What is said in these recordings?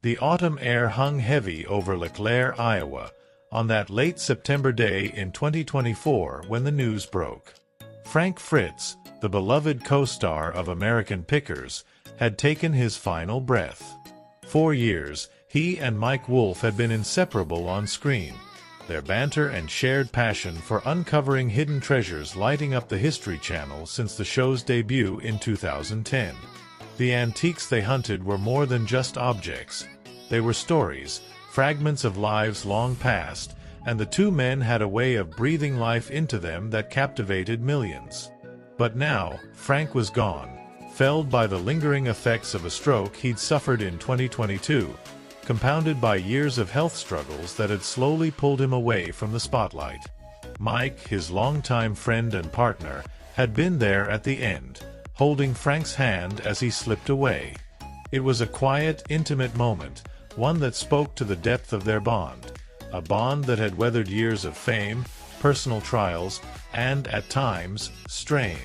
The autumn air hung heavy over LeClaire, Iowa, on that late September day in 2024 when the news broke. Frank Fritz, the beloved co-star of American Pickers, had taken his final breath. 4 years, he and Mike Wolfe had been inseparable on screen, their banter and shared passion for uncovering hidden treasures lighting up the History Channel since the show's debut in 2010. The antiques they hunted were more than just objects. They were stories, fragments of lives long past, and the two men had a way of breathing life into them that captivated millions. But now, Frank was gone, felled by the lingering effects of a stroke he'd suffered in 2022, compounded by years of health struggles that had slowly pulled him away from the spotlight. Mike, his longtime friend and partner, had been there at the end, holding Frank's hand as he slipped away. It was a quiet, intimate moment, one that spoke to the depth of their bond, a bond that had weathered years of fame, personal trials, and, at times, strain.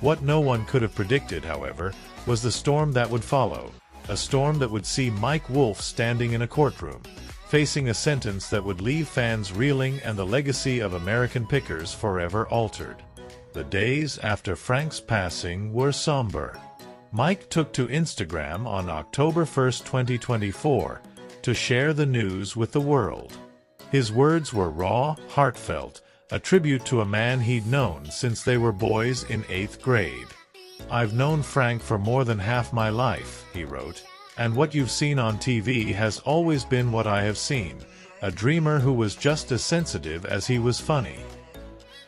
What no one could have predicted, however, was the storm that would follow, a storm that would see Mike Wolfe standing in a courtroom, facing a sentence that would leave fans reeling and the legacy of American Pickers forever altered. The days after Frank's passing were somber. Mike took to Instagram on October 1, 2024, to share the news with the world. His words were raw, heartfelt, a tribute to a man he'd known since they were boys in 8th grade. "I've known Frank for more than half my life," he wrote, "and what you've seen on TV has always been what I have seen, a dreamer who was just as sensitive as he was funny."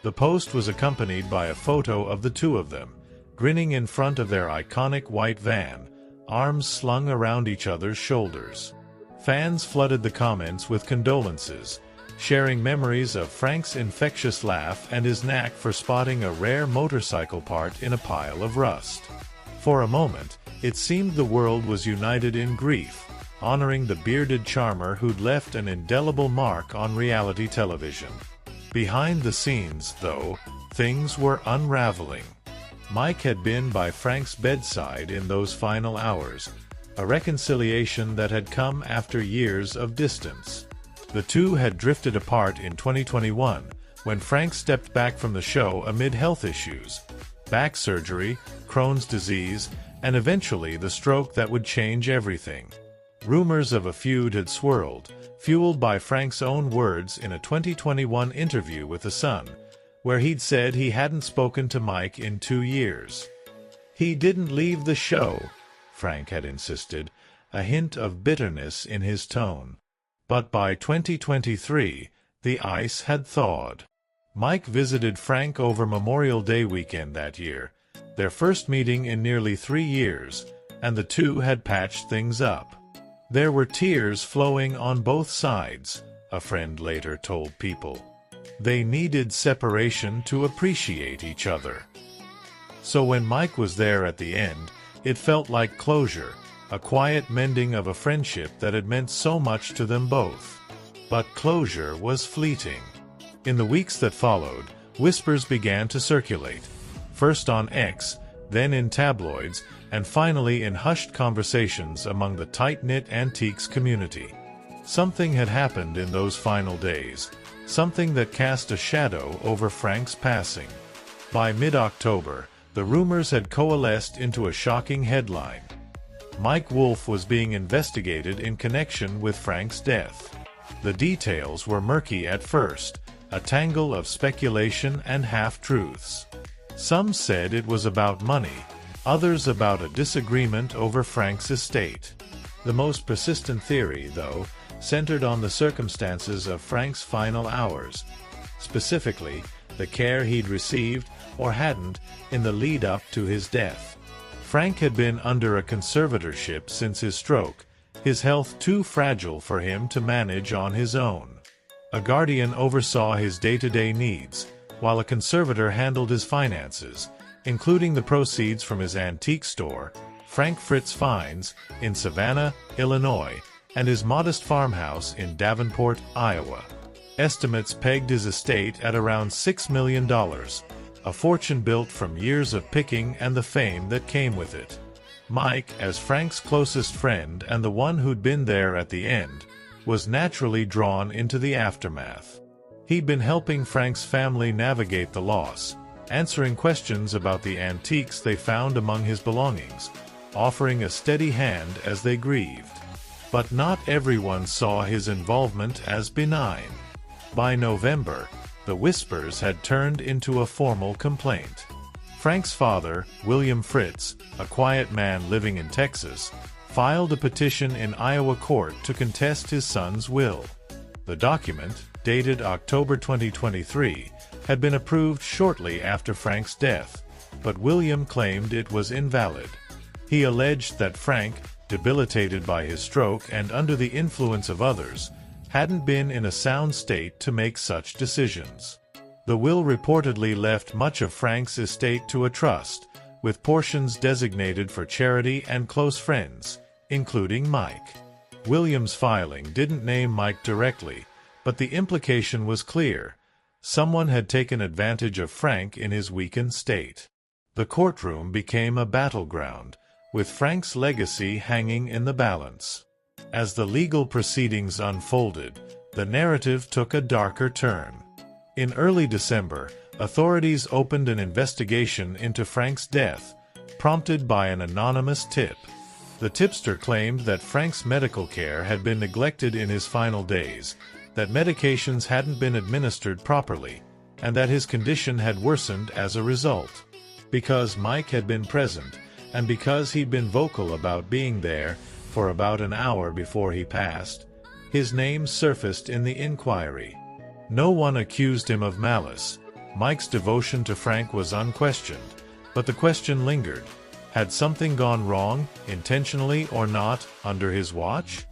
The post was accompanied by a photo of the two of them, grinning in front of their iconic white van, arms slung around each other's shoulders. Fans flooded the comments with condolences, sharing memories of Frank's infectious laugh and his knack for spotting a rare motorcycle part in a pile of rust. For a moment, it seemed the world was united in grief, honoring the bearded charmer who'd left an indelible mark on reality television. Behind the scenes, though, things were unraveling. Mike had been by Frank's bedside in those final hours, a reconciliation that had come after years of distance. The two had drifted apart in 2021, when Frank stepped back from the show amid health issues, back surgery, Crohn's disease, and eventually the stroke that would change everything. Rumors of a feud had swirled, fueled by Frank's own words in a 2021 interview with The Sun, where he'd said he hadn't spoken to Mike in 2 years. "He didn't leave the show," Frank had insisted, a hint of bitterness in his tone. But by 2023, the ice had thawed. Mike visited Frank over Memorial Day weekend that year, their first meeting in nearly 3 years, and the two had patched things up. There were tears flowing on both sides, a friend later told People. They needed separation to appreciate each other. So when Mike was there at the end, it felt like closure, a quiet mending of a friendship that had meant so much to them both. But closure was fleeting. In the weeks that followed, whispers began to circulate, first on X, then in tabloids, and finally in hushed conversations among the tight-knit antiques community. Something had happened in those final days, something that cast a shadow over Frank's passing. By mid-October, the rumors had coalesced into a shocking headline. Mike Wolfe was being investigated in connection with Frank's death. The details were murky at first, a tangle of speculation and half-truths. Some said it was about money, others about a disagreement over Frank's estate. The most persistent theory, though, centered on the circumstances of Frank's final hours, specifically the care he'd received, or hadn't, in the lead-up to his death. Frank had been under a conservatorship since his stroke, his health too fragile for him to manage on his own. A guardian oversaw his day-to-day needs, while a conservator handled his finances, including the proceeds from his antique store, Frank Fritz Finds, in Savannah, Illinois, and his modest farmhouse in Davenport, Iowa. Estimates pegged his estate at around $6 million, a fortune built from years of picking and the fame that came with it. Mike, as Frank's closest friend and the one who'd been there at the end, was naturally drawn into the aftermath. He'd been helping Frank's family navigate the loss, answering questions about the antiques they found among his belongings, offering a steady hand as they grieved. But not everyone saw his involvement as benign. By November, the whispers had turned into a formal complaint. Frank's father, William Fritz, a quiet man living in Texas, filed a petition in Iowa court to contest his son's will. The document, dated October 2023, had been approved shortly after Frank's death, but William claimed it was invalid. He alleged that Frank, debilitated by his stroke and under the influence of others, hadn't been in a sound state to make such decisions. The will reportedly left much of Frank's estate to a trust, with portions designated for charity and close friends, including Mike. William's filing didn't name Mike directly, but the implication was clear. Someone had taken advantage of Frank in his weakened state. The courtroom became a battleground, with Frank's legacy hanging in the balance. As the legal proceedings unfolded, the narrative took a darker turn. In early December, authorities opened an investigation into Frank's death, prompted by an anonymous tip. The tipster claimed that Frank's medical care had been neglected in his final days, that medications hadn't been administered properly, and that his condition had worsened as a result. Because Mike had been present, and because he'd been vocal about being there for about an hour before he passed, his name surfaced in the inquiry. No one accused him of malice. Mike's devotion to Frank was unquestioned, but the question lingered. Had something gone wrong, intentionally or not, under his watch?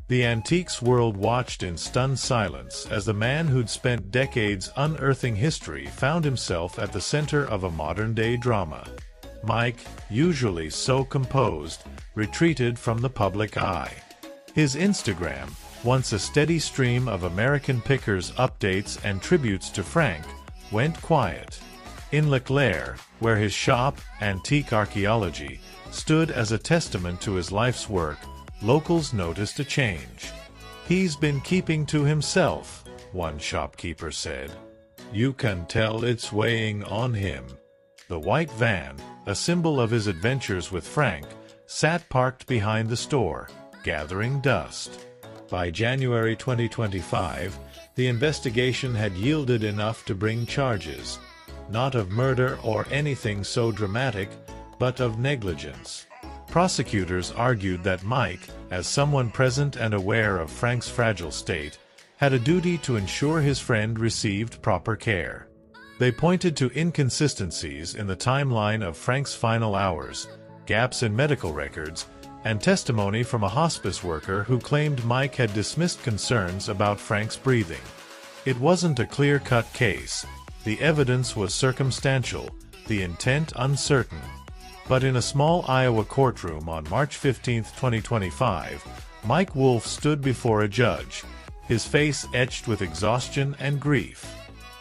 The antiques world watched in stunned silence as the man who'd spent decades unearthing history found himself at the center of a modern-day drama. Mike, usually so composed, retreated from the public eye. His Instagram, once a steady stream of American pickers' updates and tributes to Frank, went quiet. In Leclerc, where his shop, Antique Archaeology, stood as a testament to his life's work, locals noticed a change. "He's been keeping to himself," one shopkeeper said. "You can tell it's weighing on him." The white van, a symbol of his adventures with Frank, sat parked behind the store, gathering dust. By January 2025, the investigation had yielded enough to bring charges, not of murder or anything so dramatic, but of negligence. Prosecutors argued that Mike, as someone present and aware of Frank's fragile state, had a duty to ensure his friend received proper care. They pointed to inconsistencies in the timeline of Frank's final hours, gaps in medical records, and testimony from a hospice worker who claimed Mike had dismissed concerns about Frank's breathing. It wasn't a clear-cut case. The evidence was circumstantial, the intent uncertain. But in a small Iowa courtroom on March 15, 2025, Mike Wolfe stood before a judge, his face etched with exhaustion and grief.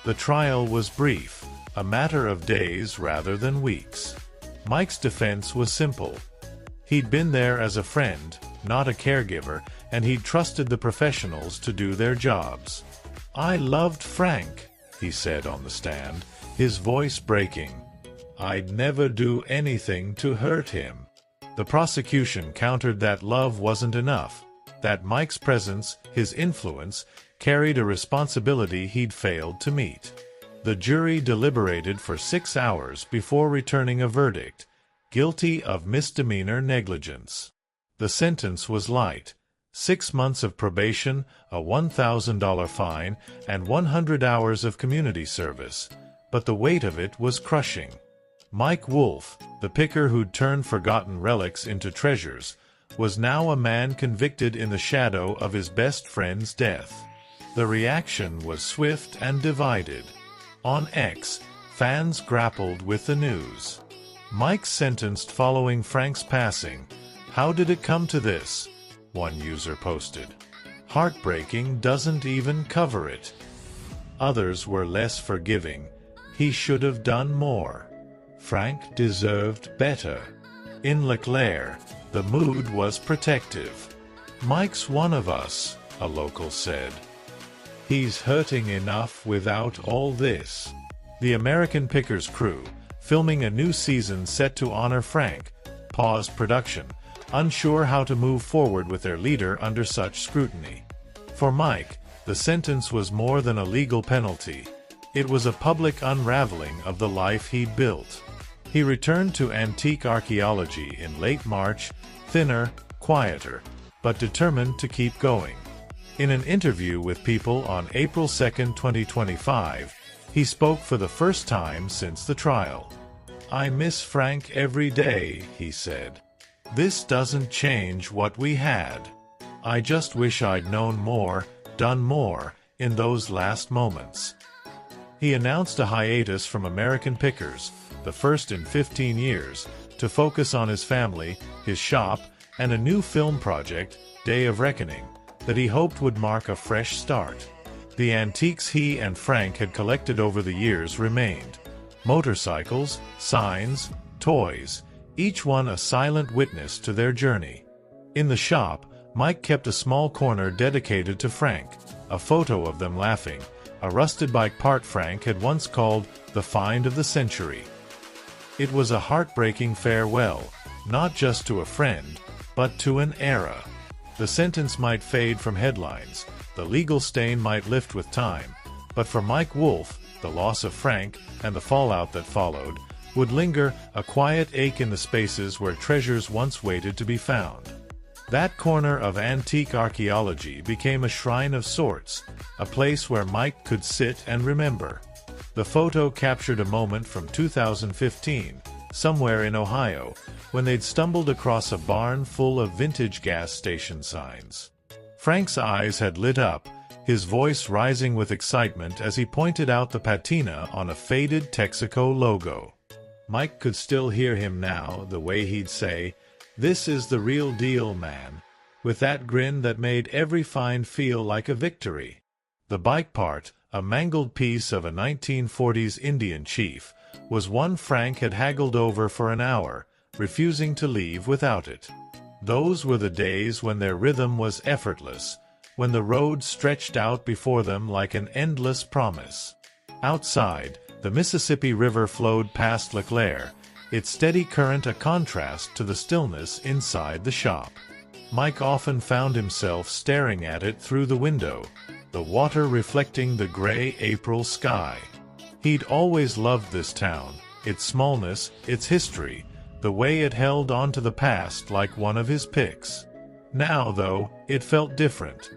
The trial was brief, a matter of days rather than weeks. Mike's defense was simple. He'd been there as a friend, not a caregiver, and he'd trusted the professionals to do their jobs. "I loved Frank," he said on the stand, his voice breaking. "I'd never do anything to hurt him." The prosecution countered that love wasn't enough, that Mike's presence, his influence, carried a responsibility he'd failed to meet. The jury deliberated for 6 hours before returning a verdict: guilty of misdemeanor negligence. The sentence was light: 6 months of probation, a $1,000 fine, and 100 hours of community service. But the weight of it was crushing. Mike Wolfe, the picker who'd turned forgotten relics into treasures, was now a man convicted in the shadow of his best friend's death. The reaction was swift and divided. On X, fans grappled with the news. "Mike sentenced following Frank's passing. How did it come to this?" one user posted. "Heartbreaking doesn't even cover it." Others were less forgiving. "He should have done more. Frank deserved better." In LeClaire, the mood was protective. "Mike's one of us," a local said. "He's hurting enough without all this." The American Pickers crew, filming a new season set to honor Frank, paused production, unsure how to move forward with their leader under such scrutiny. For Mike, the sentence was more than a legal penalty. It was a public unraveling of the life he'd built. He returned to antique archaeology in late March, thinner, quieter, but determined to keep going. In an interview with People on April 2, 2025, he spoke for the first time since the trial. "I miss Frank every day," he said. "This doesn't change what we had. I just wish I'd known more, done more, in those last moments." He announced a hiatus from American Pickers, the first in 15 years, to focus on his family, his shop, and a new film project, Day of Reckoning, that he hoped would mark a fresh start. The antiques he and Frank had collected over the years remained. Motorcycles, signs, toys, each one a silent witness to their journey. In the shop, Mike kept a small corner dedicated to Frank, a photo of them laughing, a rusted bike part Frank had once called the find of the century. It was a heartbreaking farewell, not just to a friend, but to an era. The sentence might fade from headlines, the legal stain might lift with time, but for Mike Wolfe, the loss of Frank, and the fallout that followed, would linger, a quiet ache in the spaces where treasures once waited to be found. That corner of antique archaeology became a shrine of sorts, a place where Mike could sit and remember. The photo captured a moment from 2015, somewhere in Ohio, when they'd stumbled across a barn full of vintage gas station signs. Frank's eyes had lit up, his voice rising with excitement as he pointed out the patina on a faded Texaco logo. Mike could still hear him now, the way he'd say, "This is the real deal, man," with that grin that made every find feel like a victory. The bike part, a mangled piece of a 1940s Indian chief, was one Frank had haggled over for an hour, refusing to leave without it. Those were the days when their rhythm was effortless, when the road stretched out before them like an endless promise. Outside, the Mississippi River flowed past LeClaire, its steady current a contrast to the stillness inside the shop. Mike often found himself staring at it through the window, the water reflecting the gray April sky. He'd always loved this town, its smallness, its history, the way it held on to the past like one of his picks. Now, though, it felt different.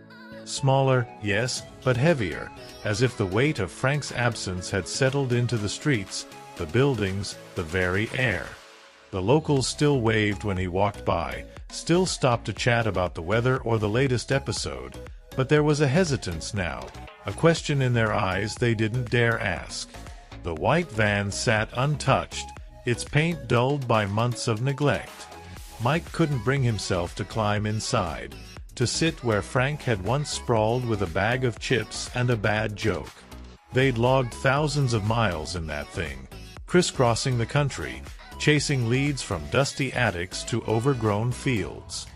Smaller, yes, but heavier, as if the weight of Frank's absence had settled into the streets, the buildings, the very air. The locals still waved when he walked by, still stopped to chat about the weather or the latest episode, but there was a hesitance now, a question in their eyes they didn't dare ask. The white van sat untouched, its paint dulled by months of neglect. Mike couldn't bring himself to climb inside, to sit where Frank had once sprawled with a bag of chips and a bad joke. They'd logged thousands of miles in that thing, crisscrossing the country, chasing leads from dusty attics to overgrown fields.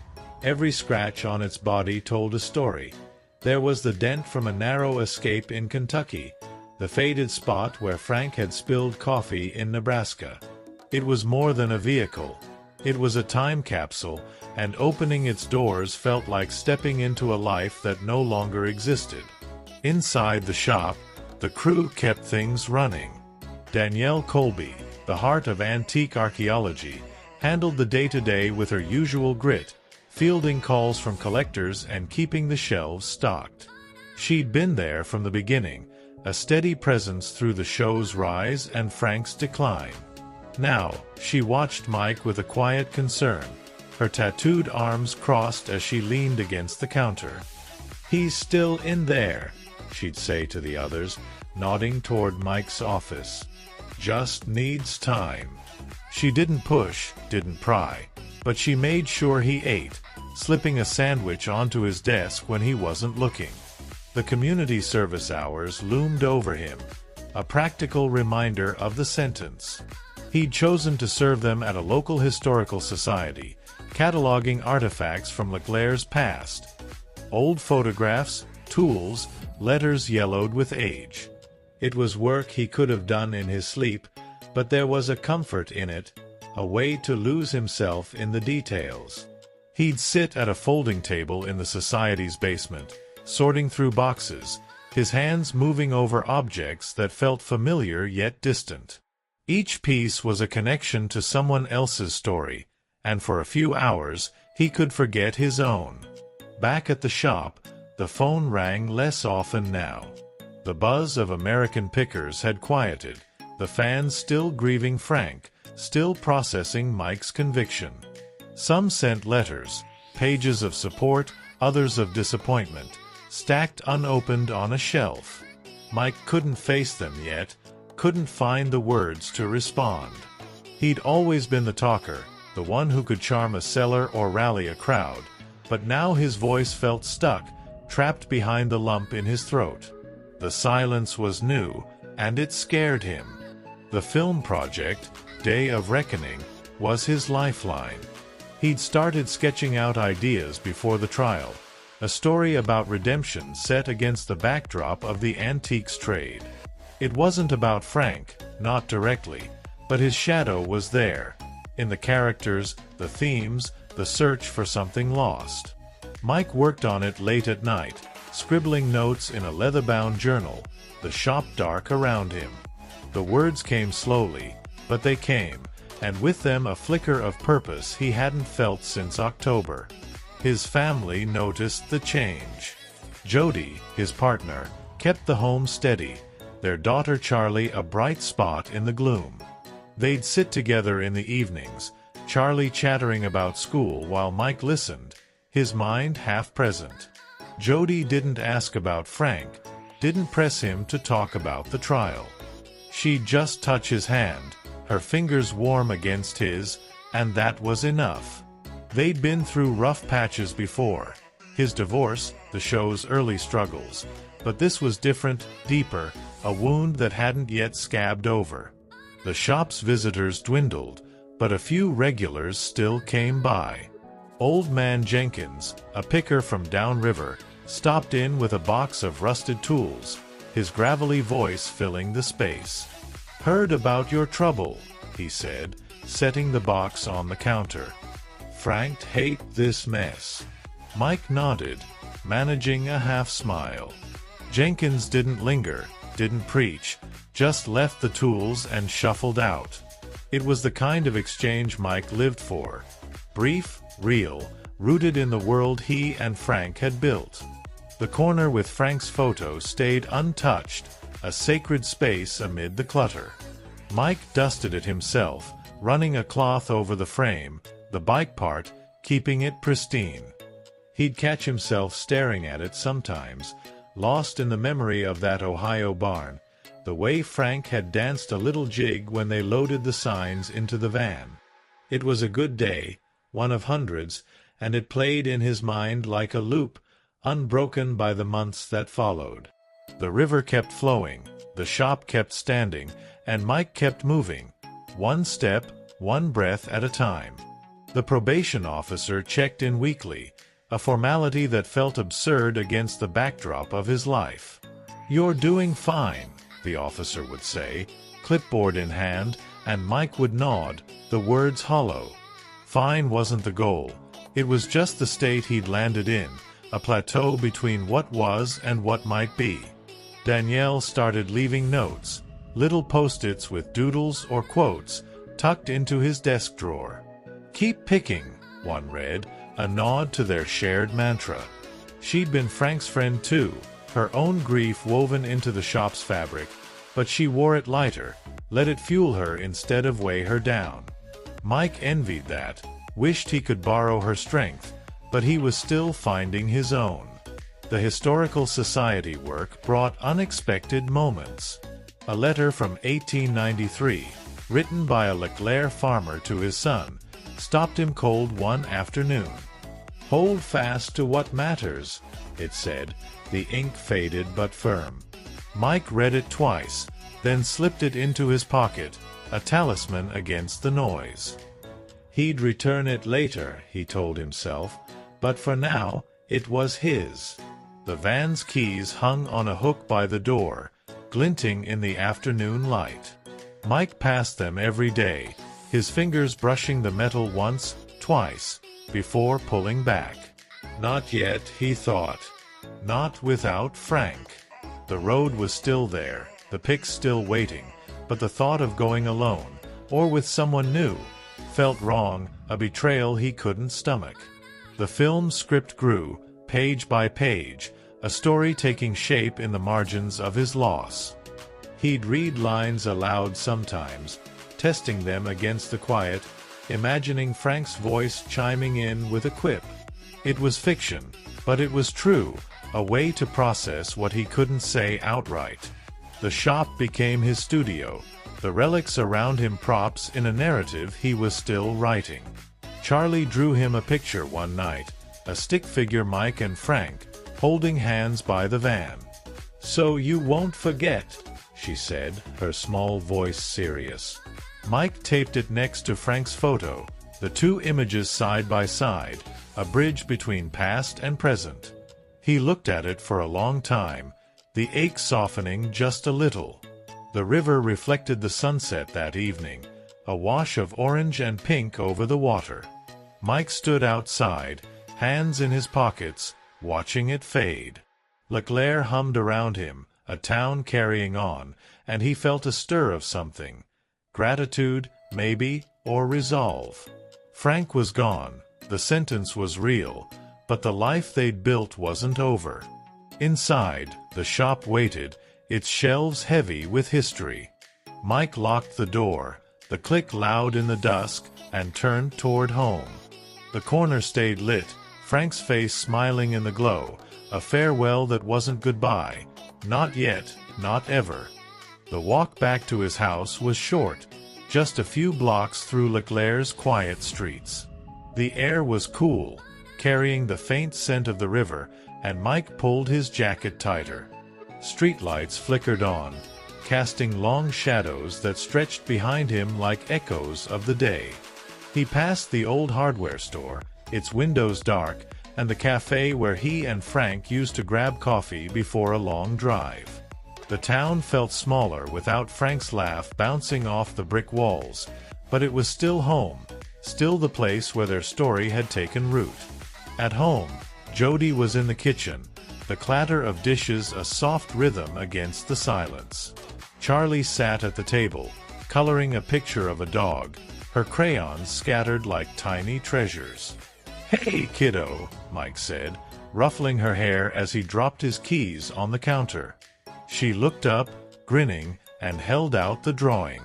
Every scratch on its body told a story. There was the dent from a narrow escape in Kentucky, the faded spot where Frank had spilled coffee in Nebraska. It was more than a vehicle. It was a time capsule, and opening its doors felt like stepping into a life that no longer existed. Inside the shop, the crew kept things running. Danielle Colby, the heart of antique archaeology, handled the day-to-day with her usual grit, fielding calls from collectors and keeping the shelves stocked. She'd been there from the beginning, a steady presence through the show's rise and Frank's decline. Now, she watched Mike with a quiet concern, her tattooed arms crossed as she leaned against the counter. "He's still in there," she'd say to the others, nodding toward Mike's office. "Just needs time." She didn't push, didn't pry, but she made sure he ate, slipping a sandwich onto his desk when he wasn't looking. The community service hours loomed over him, a practical reminder of the sentence. He'd chosen to serve them at a local historical society, cataloging artifacts from Leclerc's past. Old photographs, tools, letters yellowed with age. It was work he could have done in his sleep, but there was a comfort in it, a way to lose himself in the details. He'd sit at a folding table in the society's basement, sorting through boxes, his hands moving over objects that felt familiar yet distant. Each piece was a connection to someone else's story, and for a few hours he could forget his own. Back at the shop, the phone rang less often now. The buzz of American pickers had quieted, the fans still grieving Frank, still processing Mike's conviction. Some sent letters, pages of support, others of disappointment, stacked unopened on a shelf. Mike couldn't face them yet, couldn't find the words to respond. He'd always been the talker, the one who could charm a cellar or rally a crowd, but now his voice felt stuck, trapped behind the lump in his throat. The silence was new, and it scared him. The film project, Day of Reckoning, was his lifeline. He'd started sketching out ideas before the trial, a story about redemption set against the backdrop of the antiques trade. It wasn't about Frank, not directly, but his shadow was there, in the characters, the themes, the search for something lost. Mike worked on it late at night, scribbling notes in a leather-bound journal, the shop dark around him. The words came slowly, but they came, and with them a flicker of purpose he hadn't felt since October. His family noticed the change. Jody, his partner, kept the home steady, their daughter Charlie a bright spot in the gloom. They'd sit together in the evenings, Charlie chattering about school while Mike listened, his mind half present. Jody didn't ask about Frank, didn't press him to talk about the trial. She'd just touch his hand, her fingers warm against his, and that was enough. They'd been through rough patches before. His divorce, the show's early struggles. But this was different, deeper, a wound that hadn't yet scabbed over. The shop's visitors dwindled, but a few regulars still came by. Old Man Jenkins, a picker from downriver, stopped in with a box of rusted tools, his gravelly voice filling the space. "Heard about your trouble," he said, setting the box on the counter. "Frank'd hate this mess." Mike nodded, managing a half-smile. Jenkins didn't linger, didn't preach, just left the tools and shuffled out. It was the kind of exchange Mike lived for. Brief, real, rooted in the world he and Frank had built. The corner with Frank's photo stayed untouched, a sacred space amid the clutter. Mike dusted it himself, running a cloth over the frame, the bike part, keeping it pristine. He'd catch himself staring at it sometimes, lost in the memory of that Ohio barn, the way Frank had danced a little jig when they loaded the signs into the van. It was a good day, one of hundreds, and it played in his mind like a loop, unbroken by the months that followed. The river kept flowing, the shop kept standing, and Mike kept moving, one step, one breath at a time. The probation officer checked in weekly, a formality that felt absurd against the backdrop of his life. "You're doing fine," the officer would say, clipboard in hand, and Mike would nod, the words hollow. Fine wasn't the goal. It was just the state he'd landed in, a plateau between what was and what might be. Danielle started leaving notes, little post-its with doodles or quotes, tucked into his desk drawer. "Keep picking," one read, a nod to their shared mantra. She'd been Frank's friend too, her own grief woven into the shop's fabric, but she wore it lighter, let it fuel her instead of weigh her down. Mike envied that, wished he could borrow her strength, but he was still finding his own. The Historical Society work brought unexpected moments. A letter from 1893, written by a Leclerc farmer to his son, stopped him cold one afternoon. "Hold fast to what matters," it said, the ink faded but firm. Mike read it twice, then slipped it into his pocket, a talisman against the noise. He'd return it later, he told himself, but for now, it was his. The van's keys hung on a hook by the door, glinting in the afternoon light. Mike passed them every day, his fingers brushing the metal once, twice, before pulling back. Not yet, he thought. Not without Frank. The road was still there, the pick still waiting, but the thought of going alone, or with someone new, felt wrong, a betrayal he couldn't stomach. The film script grew, page by page, a story taking shape in the margins of his loss. He'd read lines aloud sometimes, testing them against the quiet, imagining Frank's voice chiming in with a quip. It was fiction, but it was true, a way to process what he couldn't say outright. The shop became his studio, the relics around him props in a narrative he was still writing. Charlie drew him a picture one night, a stick figure Mike and Frank, holding hands by the van. "So you won't forget," she said, her small voice serious. Mike taped it next to Frank's photo, the two images side by side, a bridge between past and present. He looked at it for a long time, the ache softening just a little. The river reflected the sunset that evening, a wash of orange and pink over the water. Mike stood outside, hands in his pockets, watching it fade. LeClaire hummed around him, a town carrying on, and he felt a stir of something. Gratitude, maybe, or resolve. Frank was gone, the sentence was real, but the life they'd built wasn't over. Inside, the shop waited, its shelves heavy with history. Mike locked the door, the click loud in the dusk, and turned toward home. The corner stayed lit, Frank's face smiling in the glow, a farewell that wasn't goodbye. Not yet, not ever. The walk back to his house was short, just a few blocks through LeClaire's quiet streets. The air was cool, carrying the faint scent of the river, and Mike pulled his jacket tighter. Streetlights flickered on, casting long shadows that stretched behind him like echoes of the day. He passed the old hardware store, its windows dark, and the cafe where he and Frank used to grab coffee before a long drive. The town felt smaller without Frank's laugh bouncing off the brick walls, but it was still home, still the place where their story had taken root. At home, Jody was in the kitchen, the clatter of dishes a soft rhythm against the silence. Charlie sat at the table, coloring a picture of a dog, her crayons scattered like tiny treasures. "Hey, kiddo," Mike said, ruffling her hair as he dropped his keys on the counter. She looked up, grinning, and held out the drawing.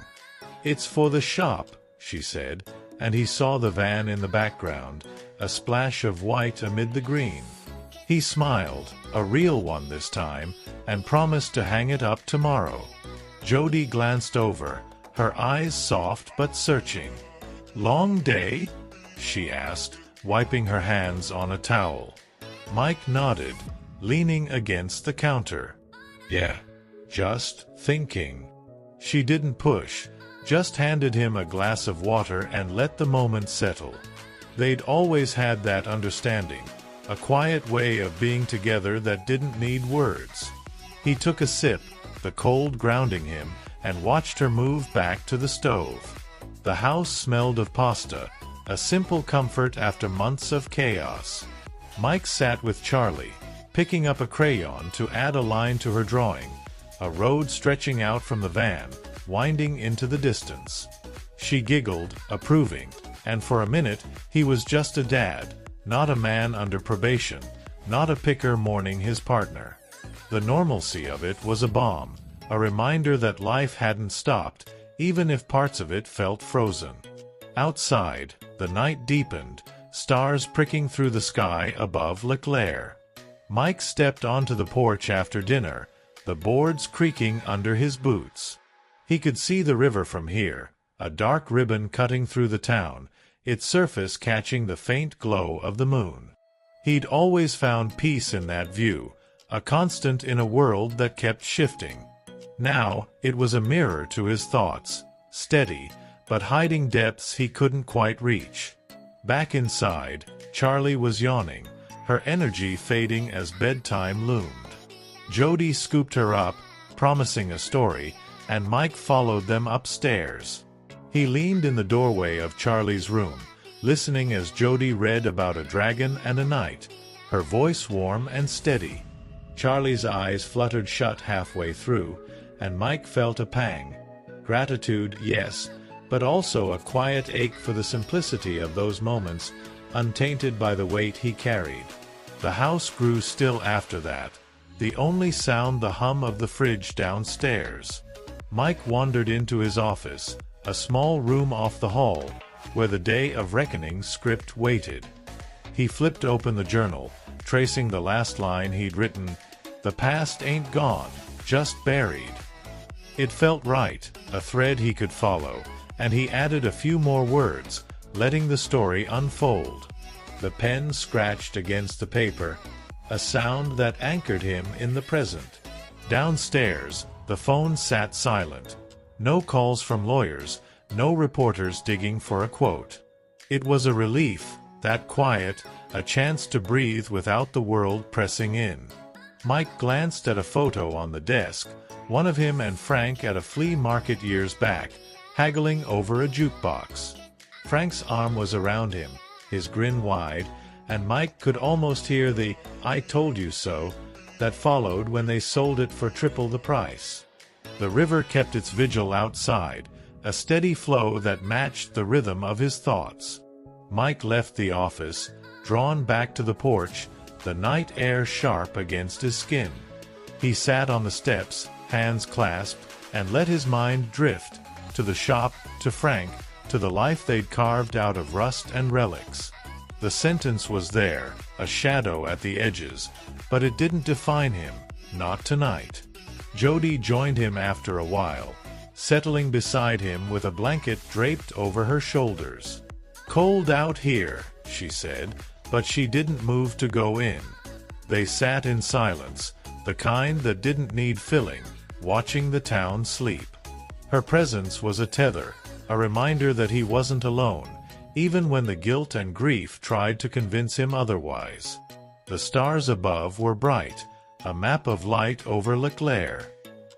"It's for the shop," she said, and he saw the van in the background, a splash of white amid the green. He smiled, a real one this time, and promised to hang it up tomorrow. Jody glanced over, her eyes soft but searching. "Long day?" she asked, wiping her hands on a towel. Mike nodded, leaning against the counter. "Yeah, just thinking." She didn't push, just handed him a glass of water and let the moment settle. They'd always had that understanding, a quiet way of being together that didn't need words. He took a sip, the cold grounding him, and watched her move back to the stove. The house smelled of pasta, a simple comfort after months of chaos. Mike sat with Charlie, picking up a crayon to add a line to her drawing, a road stretching out from the van, winding into the distance. She giggled, approving, and for a minute he was just a dad, not a man under probation, not a picker mourning his partner. The normalcy of it was a balm, a reminder that life hadn't stopped, even if parts of it felt frozen. Outside, the night deepened, stars pricking through the sky above LeClaire. Mike stepped onto the porch after dinner, the boards creaking under his boots. He could see the river from here, a dark ribbon cutting through the town, its surface catching the faint glow of the moon. He'd always found peace in that view, a constant in a world that kept shifting. Now, it was a mirror to his thoughts, steady, but hiding depths he couldn't quite reach. Back inside, Charlie was yawning, her energy fading as bedtime loomed. Jody scooped her up, promising a story, and Mike followed them upstairs. He leaned in the doorway of Charlie's room, listening as Jody read about a dragon and a knight, her voice warm and steady. Charlie's eyes fluttered shut halfway through, and Mike felt a pang. Gratitude, yes, but also a quiet ache for the simplicity of those moments, untainted by the weight he carried. The house grew still after that, the only sound the hum of the fridge downstairs. Mike wandered into his office, a small room off the hall, where the day of reckoning script waited. He flipped open the journal, tracing the last line he'd written, "The past ain't gone, just buried." It felt right, a thread he could follow, and he added a few more words, letting the story unfold. The pen scratched against the paper, a sound that anchored him in the present. Downstairs, the phone sat silent. No calls from lawyers, no reporters digging for a quote. It was a relief, that quiet, a chance to breathe without the world pressing in. Mike glanced at a photo on the desk, one of him and Frank at a flea market years back, haggling over a jukebox. Frank's arm was around him, his grin wide, and Mike could almost hear the "I told you so" that followed when they sold it for triple the price. The river kept its vigil outside, a steady flow that matched the rhythm of his thoughts. Mike left the office, drawn back to the porch, the night air sharp against his skin. He sat on the steps, hands clasped, and let his mind drift, to the shop, to Frank, to the life they'd carved out of rust and relics. The sentence was there, a shadow at the edges, but it didn't define him, not tonight. Jody joined him after a while, settling beside him with a blanket draped over her shoulders. "Cold out here," she said, but she didn't move to go in. They sat in silence, the kind that didn't need filling, watching the town sleep. Her presence was a tether, a reminder that he wasn't alone, even when the guilt and grief tried to convince him otherwise. The stars above were bright, a map of light over Leclerc.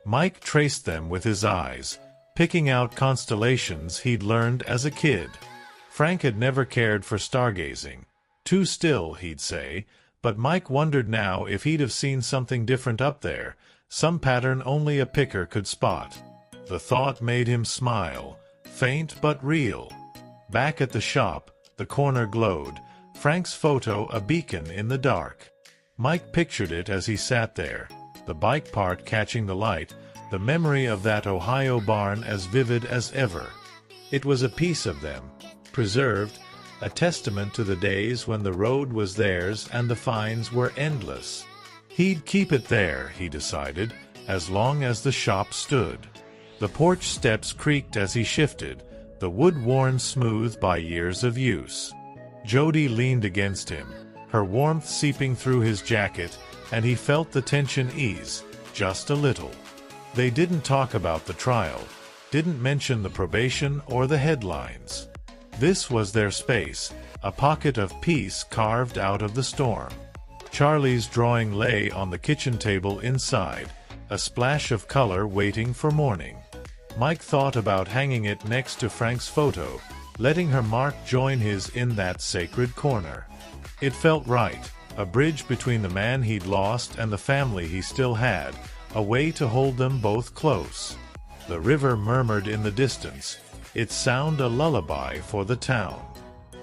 Mike traced them with his eyes, picking out constellations he'd learned as a kid. Frank had never cared for stargazing. Too still, he'd say, but Mike wondered now if he'd have seen something different up there, some pattern only a picker could spot. The thought made him smile, faint but real. Back at the shop, the corner glowed, Frank's photo a beacon in the dark. Mike pictured it as he sat there, the bike part catching the light, the memory of that Ohio barn as vivid as ever. It was a piece of them, preserved, a testament to the days when the road was theirs and the fines were endless. He'd keep it there, he decided, as long as the shop stood. The porch steps creaked as he shifted, the wood worn smooth by years of use. Jody leaned against him, her warmth seeping through his jacket, and he felt the tension ease, just a little. They didn't talk about the trial, didn't mention the probation or the headlines. This was their space, a pocket of peace carved out of the storm. Charlie's drawing lay on the kitchen table inside, a splash of color waiting for morning. Mike thought about hanging it next to Frank's photo, letting her mark join his in that sacred corner. It felt right, a bridge between the man he'd lost and the family he still had, a way to hold them both close. The river murmured in the distance, its sound a lullaby for the town.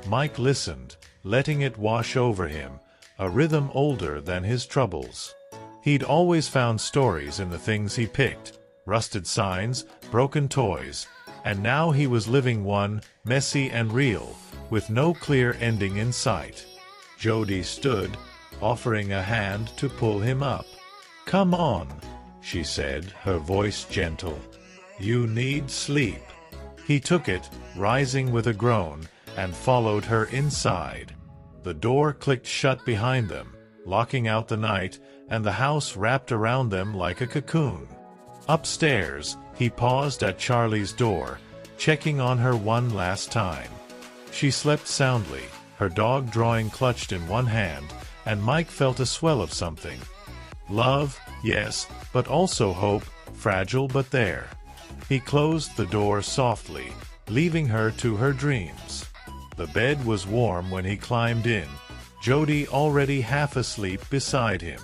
Mike listened, letting it wash over him, a rhythm older than his troubles. He'd always found stories in the things he picked, rusted signs, broken toys, and now he was living one, messy and real, with no clear ending in sight. Jody stood, offering a hand to pull him up. "Come on," she said, her voice gentle. "You need sleep." He took it, rising with a groan, and followed her inside. The door clicked shut behind them, locking out the night, and the house wrapped around them like a cocoon. Upstairs, he paused at Charlie's door, checking on her one last time. She slept soundly, her dog drawing clutched in one hand, and Mike felt a swell of something. Love, yes, but also hope, fragile but there. He closed the door softly, leaving her to her dreams. The bed was warm when he climbed in, Jody already half asleep beside him.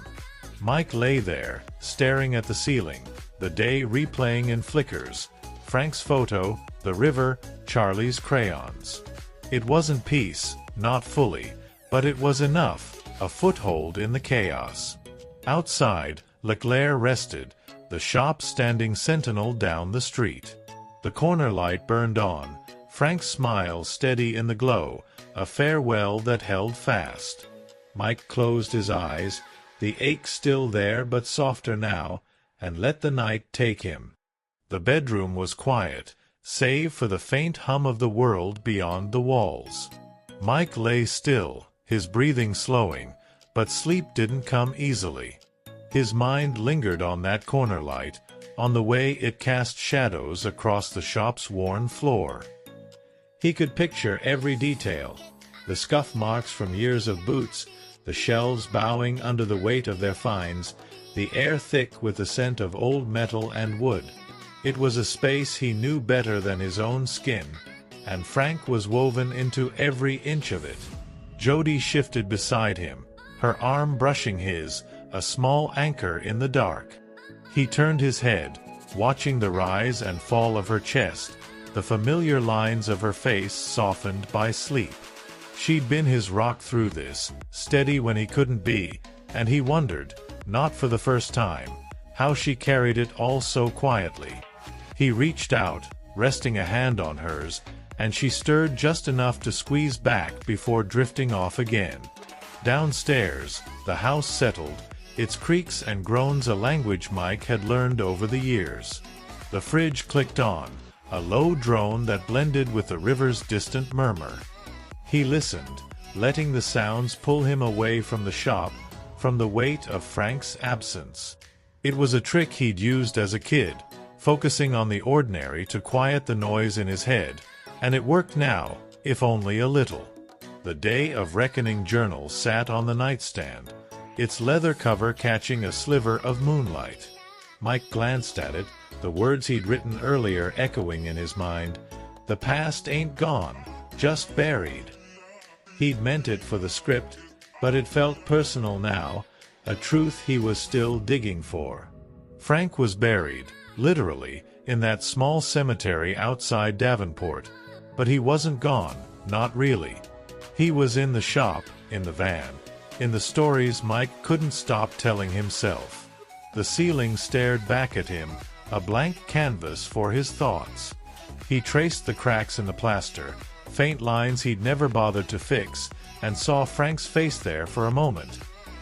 Mike lay there, staring at the ceiling, the day replaying in flickers, Frank's photo, the river, Charlie's crayons. It wasn't peace, not fully, but it was enough, a foothold in the chaos. Outside, Leclerc rested, the shop standing sentinel down the street. The corner light burned on, Frank's smile steady in the glow, a farewell that held fast. Mike closed his eyes, the ache still there but softer now, and let the night take him. The bedroom was quiet, save for the faint hum of the world beyond the walls. Mike lay still, his breathing slowing, but sleep didn't come easily. His mind lingered on that corner light, on the way it cast shadows across the shop's worn floor. He could picture every detail, the scuff marks from years of boots, the shelves bowing under the weight of their finds, the air thick with the scent of old metal and wood. It was a space he knew better than his own skin, and Frank was woven into every inch of it. Jody shifted beside him, her arm brushing his, a small anchor in the dark. He turned his head, watching the rise and fall of her chest, the familiar lines of her face softened by sleep. She'd been his rock through this, steady when he couldn't be, and he wondered, not for the first time, how she carried it all so quietly. He reached out, resting a hand on hers, and she stirred just enough to squeeze back before drifting off again. Downstairs, the house settled, its creaks and groans a language Mike had learned over the years. The fridge clicked on, a low drone that blended with the river's distant murmur. He listened, letting the sounds pull him away from the shop, from the weight of Frank's absence. It was a trick he'd used as a kid, focusing on the ordinary to quiet the noise in his head, and it worked now, if only a little. The Day of Reckoning journal sat on the nightstand, its leather cover catching a sliver of moonlight. Mike glanced at it, the words he'd written earlier echoing in his mind. The past ain't gone, just buried. He'd meant it for the script, but it felt personal now, a truth he was still digging for. Frank was buried, literally, in that small cemetery outside Davenport, but he wasn't gone, not really. He was in the shop, in the van, in the stories Mike couldn't stop telling himself. The ceiling stared back at him, a blank canvas for his thoughts. He traced the cracks in the plaster, faint lines he'd never bothered to fix, and saw Frank's face there for a moment,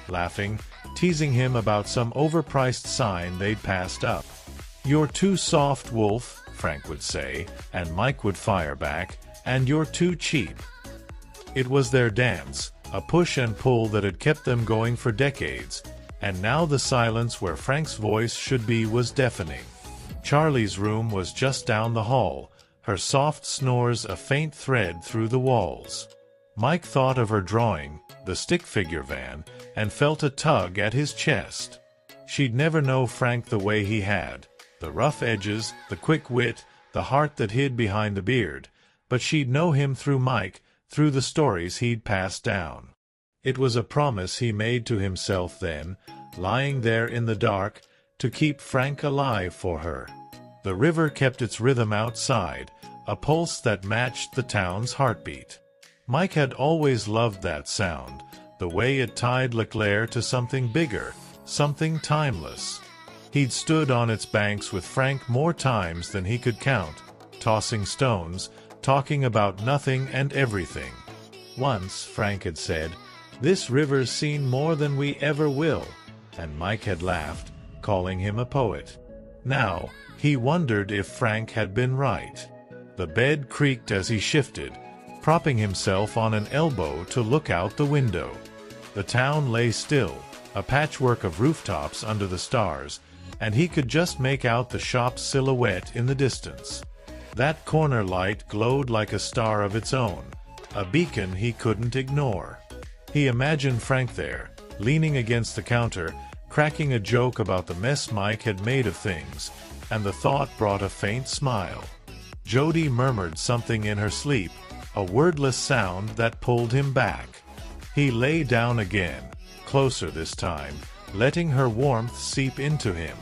laughing, teasing him about some overpriced sign they'd passed up. "You're too soft, Wolfe," Frank would say, and Mike would fire back, "and you're too cheap." It was their dance, a push and pull that had kept them going for decades, and now the silence where Frank's voice should be was deafening. Charlie's room was just down the hall, her soft snores a faint thread through the walls. Mike thought of her drawing, the stick figure van, and felt a tug at his chest. She'd never know Frank the way he had, the rough edges, the quick wit, the heart that hid behind the beard, but she'd know him through Mike, through the stories he'd passed down. It was a promise he made to himself then, lying there in the dark, to keep Frank alive for her. The river kept its rhythm outside, a pulse that matched the town's heartbeat. Mike had always loved that sound, the way it tied Leclerc to something bigger, something timeless. He'd stood on its banks with Frank more times than he could count, tossing stones, talking about nothing and everything. Once, Frank had said, "This river's seen more than we ever will," and Mike had laughed, calling him a poet. Now, he wondered if Frank had been right. The bed creaked as he shifted, propping himself on an elbow to look out the window. The town lay still, a patchwork of rooftops under the stars, and he could just make out the shop's silhouette in the distance. That corner light glowed like a star of its own, a beacon he couldn't ignore. He imagined Frank there, leaning against the counter, cracking a joke about the mess Mike had made of things, and the thought brought a faint smile. Jody murmured something in her sleep, a wordless sound that pulled him back. He lay down again, closer this time, letting her warmth seep into him.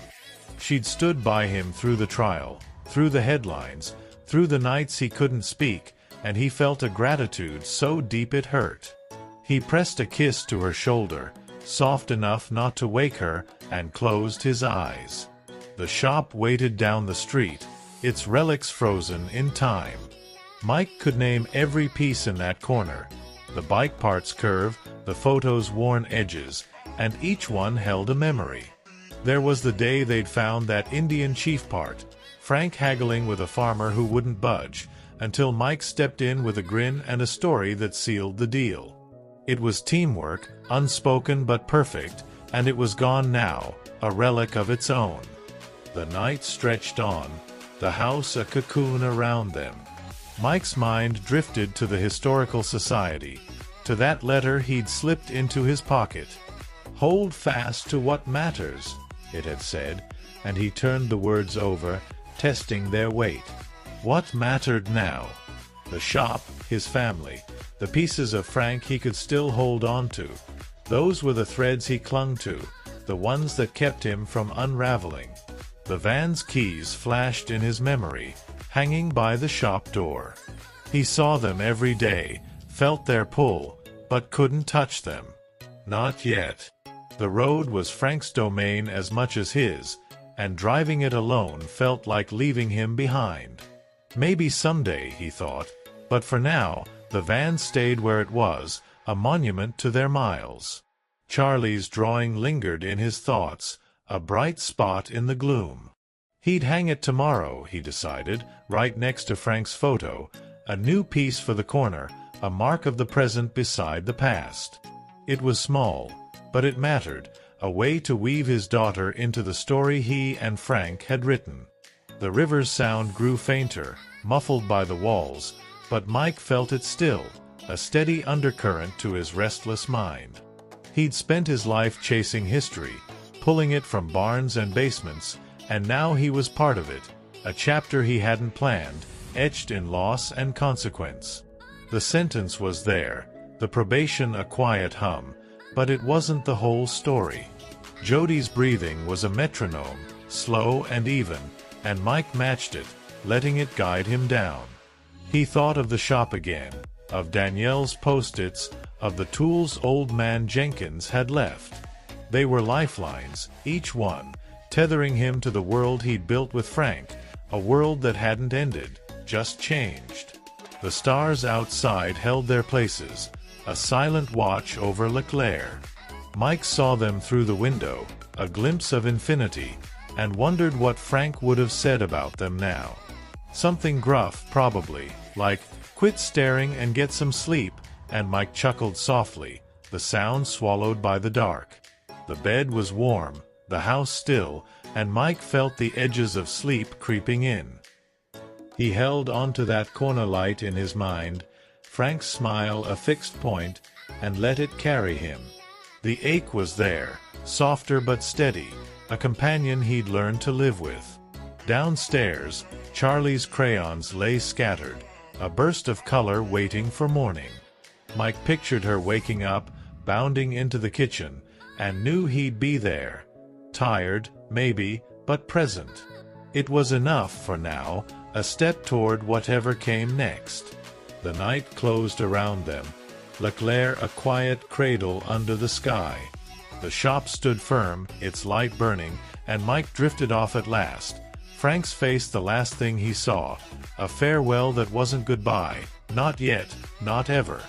She'd stood by him through the trial, through the headlines, through the nights he couldn't speak, and he felt a gratitude so deep it hurt. He pressed a kiss to her shoulder, soft enough not to wake her, and closed his eyes. The shop waited down the street, its relics frozen in time. Mike could name every piece in that corner, the bike parts curve, the photos' worn edges, and each one held a memory. There was the day they'd found that Indian chief part, Frank haggling with a farmer who wouldn't budge, until Mike stepped in with a grin and a story that sealed the deal. It was teamwork, unspoken but perfect, and it was gone now, a relic of its own. The night stretched on, the house a cocoon around them. Mike's mind drifted to the historical society, to that letter he'd slipped into his pocket. "Hold fast to what matters," it had said, and he turned the words over, testing their weight. What mattered now? The shop, his family, the pieces of Frank he could still hold on to. Those were the threads he clung to, the ones that kept him from unraveling. The van's keys flashed in his memory, hanging by the shop door. He saw them every day, felt their pull, but couldn't touch them. Not yet. The road was Frank's domain as much as his, and driving it alone felt like leaving him behind. Maybe someday, he thought, but for now, the van stayed where it was, a monument to their miles. Charlie's drawing lingered in his thoughts, a bright spot in the gloom. He'd hang it tomorrow, he decided, right next to Frank's photo, a new piece for the corner, a mark of the present beside the past. It was small, but it mattered, a way to weave his daughter into the story he and Frank had written. The river's sound grew fainter, muffled by the walls, but Mike felt it still, a steady undercurrent to his restless mind. He'd spent his life chasing history, pulling it from barns and basements, and now he was part of it, a chapter he hadn't planned, etched in loss and consequence. The sentence was there, the probation a quiet hum, but it wasn't the whole story. Jody's breathing was a metronome, slow and even, and Mike matched it, letting it guide him down. He thought of the shop again, of Danielle's post-its, of the tools old man Jenkins had left. They were lifelines, each one, tethering him to the world he'd built with Frank, a world that hadn't ended, just changed. The stars outside held their places, a silent watch over Leclerc. Mike saw them through the window, a glimpse of infinity, and wondered what Frank would have said about them now. Something gruff, probably, like, "Quit staring and get some sleep," and Mike chuckled softly, the sound swallowed by the dark. The bed was warm, the house still, and Mike felt the edges of sleep creeping in. He held onto that corner light in his mind, Frank's smile a fixed point, and let it carry him. The ache was there, softer but steady, a companion he'd learned to live with. Downstairs, Charlie's crayons lay scattered, a burst of color waiting for morning. Mike pictured her waking up, bounding into the kitchen, and knew he'd be there. Tired, maybe, but present. It was enough for now, a step toward whatever came next. The night closed around them, Leclerc a quiet cradle under the sky. The shop stood firm, its light burning, and Mike drifted off at last, Frank's face the last thing he saw, a farewell that wasn't goodbye, not yet, not ever.